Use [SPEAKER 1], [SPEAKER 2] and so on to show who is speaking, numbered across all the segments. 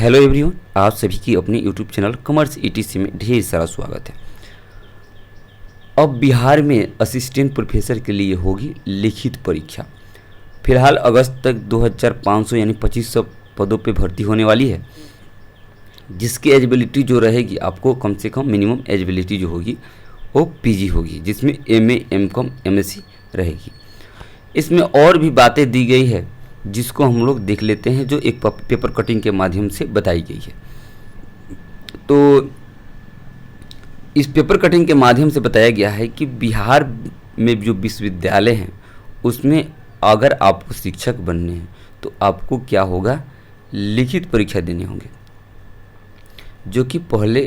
[SPEAKER 1] Hello everyone, आप सभी की अपने यूट्यूब चैनल कॉमर्स ईटीसी में ढेर सारा स्वागत है। अब बिहार में असिस्टेंट प्रोफेसर के लिए होगी लिखित परीक्षा। फिलहाल अगस्त तक 2500 यानी 2500 पदों पे भर्ती होने वाली है, जिसकी एलिजिबिलिटी जो रहेगी, आपको कम से कम मिनिमम एलिजिबिलिटी जो होगी वो पीजी होगी, जिसमें एमए, एमकॉम, एमएससी रहेगी। इसमें और भी बातें दी गई है जिसको हम लोग देख लेते हैं, जो एक पेपर कटिंग के माध्यम से बताई गई है। तो इस पेपर कटिंग के माध्यम से बताया गया है कि बिहार में जो विश्वविद्यालय हैं उसमें अगर आपको शिक्षक बनने हैं तो आपको क्या होगा, लिखित परीक्षा देने होंगे, जो कि पहले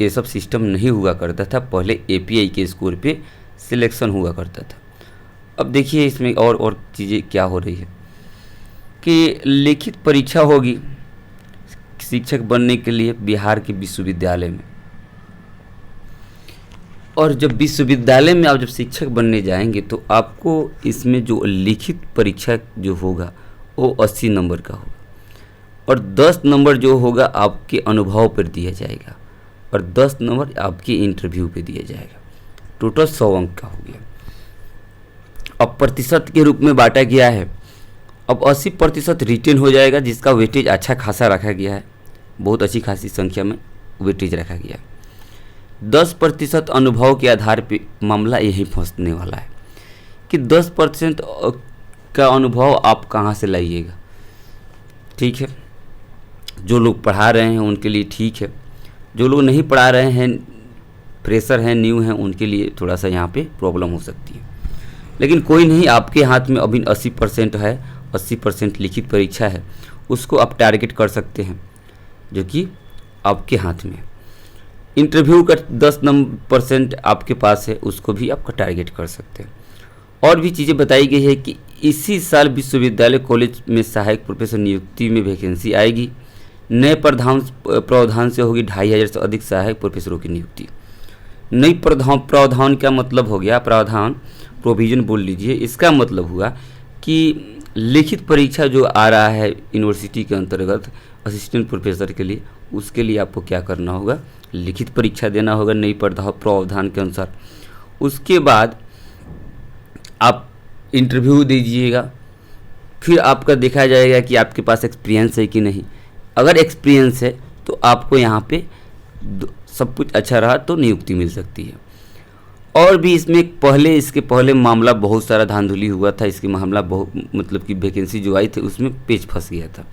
[SPEAKER 1] ये सब सिस्टम नहीं हुआ करता था। पहले एपीआई के स्कोर पे सिलेक्शन हुआ करता था। अब देखिए इसमें और चीज़ें क्या हो रही है कि लिखित परीक्षा होगी शिक्षक बनने के लिए बिहार के विश्वविद्यालय में। और जब विश्वविद्यालय में आप जब शिक्षक बनने जाएंगे तो आपको इसमें जो लिखित परीक्षा जो होगा वो 80 नंबर का होगा, और 10 नंबर जो होगा आपके अनुभव पर दिया जाएगा, और 10 नंबर आपके इंटरव्यू पे दिया जाएगा। टोटल 100 अंक का हो गया। अब प्रतिशत के रूप में बांटा गया है। अब 80% रिटेन हो जाएगा, जिसका वेटेज अच्छा खासा रखा गया है, बहुत अच्छी खासी संख्या में वेटेज रखा गया है। 10% अनुभव के आधार पे मामला यही फंसने वाला है कि 10% का अनुभव आप कहाँ से लाइएगा। ठीक है, जो लोग पढ़ा रहे हैं उनके लिए ठीक है, जो लोग नहीं पढ़ा रहे हैं, फ्रेशर हैं, न्यू हैं, उनके लिए थोड़ा सा यहाँ पे प्रॉब्लम हो सकती है। लेकिन कोई नहीं, आपके हाथ में अभी 80% है, 80% लिखित परीक्षा है, उसको आप टारगेट कर सकते हैं, जो कि आपके हाथ में है। इंटरव्यू का 10% आपके पास है, उसको भी आपका टारगेट कर सकते हैं। और भी चीज़ें बताई गई है कि इसी साल विश्वविद्यालय कॉलेज में सहायक प्रोफेसर नियुक्ति में वैकेंसी आएगी। नए प्रावधान से होगी 2500 से अधिक सहायक प्रोफेसरों की नियुक्ति। नई प्रावधान क्या मतलब हो गया, प्रावधान प्रोविजन बोल लीजिए। इसका मतलब हुआ कि लिखित परीक्षा जो आ रहा है यूनिवर्सिटी के अंतर्गत असिस्टेंट प्रोफेसर के लिए, उसके लिए आपको क्या करना होगा, लिखित परीक्षा देना होगा नई प्रावधान के अनुसार। उसके बाद आप इंटरव्यू दीजिएगा, फिर आपका देखा जाएगा कि आपके पास एक्सपीरियंस है कि नहीं। अगर एक्सपीरियंस है तो आपको यहाँ पे सब कुछ अच्छा रहा तो नियुक्ति मिल सकती है। और भी इसमें इसके पहले मामला बहुत सारा धांधली हुआ था। इसके मामला बहुत मतलब कि वैकेंसी जो आई थी उसमें पेच फंस गया था।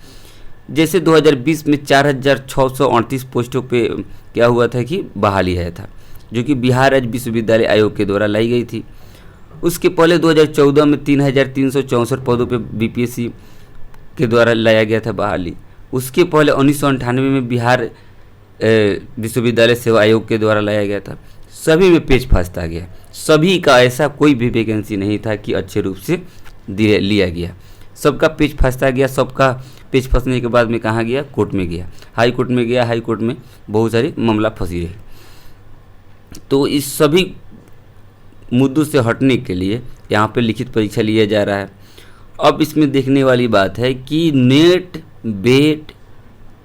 [SPEAKER 1] जैसे 2020 में 4638 पोस्टों पे क्या हुआ था कि बहाली आया था, जो कि बिहार राज्य विश्वविद्यालय आयोग के द्वारा लाई गई थी। उसके पहले 2014 में 3364 पदों पे बीपीएससी के द्वारा लाया गया था बहाली। उसके पहले 1998 में बिहार विश्वविद्यालय सेवा आयोग के द्वारा लाया गया था। सभी में पेच फंसता गया। सभी का ऐसा कोई भी वैकेंसी नहीं था कि अच्छे रूप से लिया गया। सबका पेच फंसता गया। सबका पेच फंसने के बाद में कहाँ गया, कोर्ट में गया, हाई कोर्ट में गया। हाई कोर्ट में बहुत सारी मामला फंसी रही। तो इस सभी मुद्दों से हटने के लिए यहाँ पे लिखित परीक्षा लिया जा रहा है। अब इसमें देखने वाली बात है कि नेट, बेट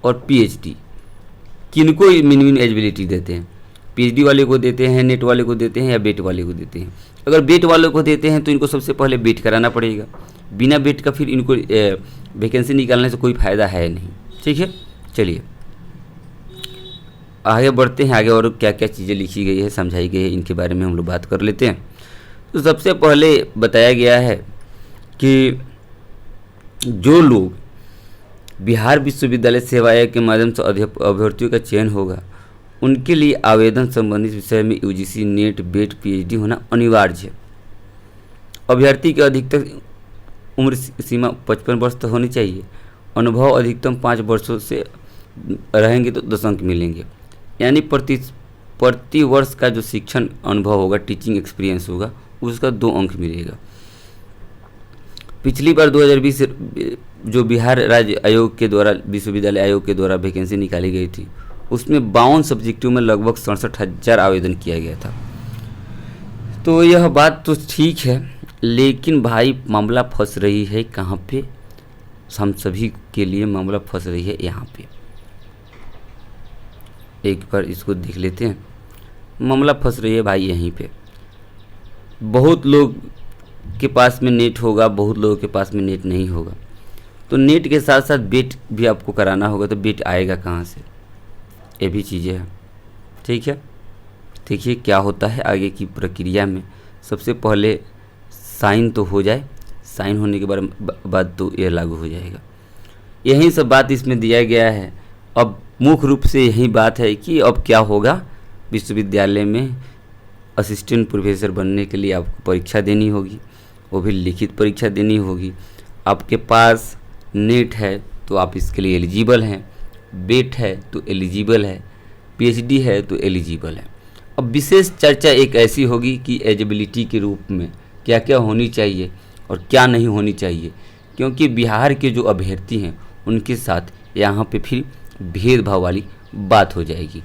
[SPEAKER 1] और पीएचडी किनको मिनिमम एलिजिबिलिटी देते हैं। पीएचडी वाले को देते हैं, नेट वाले को देते हैं, या बेट वाले को देते हैं। अगर बेट वाले को देते हैं तो इनको सबसे पहले बेट कराना पड़ेगा। बिना बेट का फिर इनको वैकेंसी निकालने से कोई फ़ायदा है नहीं। ठीक है, चलिए आगे बढ़ते हैं। आगे और क्या क्या चीज़ें लिखी गई है, समझाई गई है, इनके बारे में हम लोग बात कर लेते हैं। तो सबसे पहले बताया गया है कि जो लोग बिहार विश्वविद्यालय सेवा आयोग के माध्यम से अभ्यर्थियों का चयन होगा, उनके लिए आवेदन संबंधित विषय में यूजीसी, नेट, बेट, पीएचडी होना अनिवार्य है। अभ्यर्थी की अधिकतम उम्र सीमा 55 वर्ष तक होनी चाहिए। अनुभव अधिकतम 5 वर्षों से रहेंगे तो 10 अंक मिलेंगे, यानी प्रति वर्ष का जो शिक्षण अनुभव होगा, टीचिंग एक्सपीरियंस होगा, उसका 2 अंक मिलेगा। पिछली बार 2020 जो बिहार राज्य आयोग के द्वारा, विश्वविद्यालय आयोग के द्वारा वैकेंसी निकाली गई थी, उसमें 52 सब्जेक्टों में लगभग 67,000 आवेदन किया गया था। तो यह बात तो ठीक है, लेकिन भाई मामला फंस रही है कहाँ पे, हम सभी के लिए मामला फंस रही है यहाँ पे। एक बार इसको देख लेते हैं। मामला फंस रही है भाई यहीं पे। बहुत लोग के पास में नेट होगा, बहुत लोगों के पास में नेट नहीं होगा। तो नेट के साथ साथ बेट भी आपको कराना होगा, तो बेट आएगा कहाँ से, ये भी चीज़ें हैं। ठीक है, देखिए क्या होता है आगे की प्रक्रिया में। सबसे पहले साइन तो हो जाए, साइन होने के बाद तो ये लागू हो जाएगा। यही सब बात इसमें दिया गया है। अब मुख्य रूप से यही बात है कि अब क्या होगा, विश्वविद्यालय में असिस्टेंट प्रोफेसर बनने के लिए आपको परीक्षा देनी होगी, वो भी लिखित परीक्षा देनी होगी। आपके पास नेट है तो आप इसके लिए एलिजिबल हैं, बेट है तो एलिजिबल है, पीएचडी है तो एलिजिबल है। अब विशेष चर्चा एक ऐसी होगी कि एलिजिबिलिटी के रूप में क्या क्या होनी चाहिए और क्या नहीं होनी चाहिए, क्योंकि बिहार के जो अभ्यर्थी हैं उनके साथ यहाँ पे फिर भेदभाव वाली बात हो जाएगी।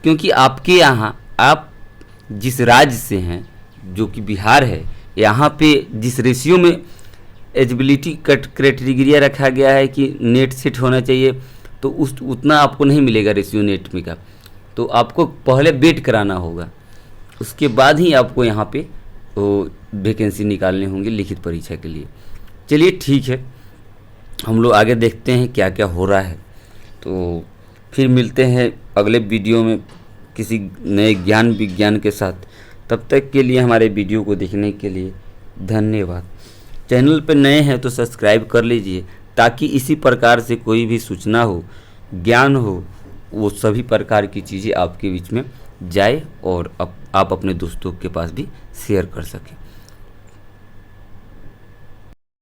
[SPEAKER 1] क्योंकि आपके यहाँ आप जिस राज्य से हैं, जो कि बिहार है, यहाँ पे जिस रेशियो में एलिजिबिलिटी क्राइटेरिया रखा गया है कि नेट सेट होना चाहिए, तो उतना आपको नहीं मिलेगा रेशियो नेट में का। तो आपको पहले बेट कराना होगा, उसके बाद ही आपको यहाँ पे वो वैकेंसी निकालने होंगे लिखित परीक्षा के लिए। चलिए ठीक है, हम लोग आगे देखते हैं क्या क्या हो रहा है। तो फिर मिलते हैं अगले वीडियो में किसी नए ज्ञान विज्ञान के साथ। तब तक के लिए हमारे वीडियो को देखने के लिए धन्यवाद। चैनल पर नए हैं तो सब्सक्राइब कर लीजिए, ताकि इसी प्रकार से कोई भी सूचना हो, ज्ञान हो, वो सभी प्रकार की चीज़ें आपके बीच में जाए और आप अपने दोस्तों के पास भी शेयर कर सकें।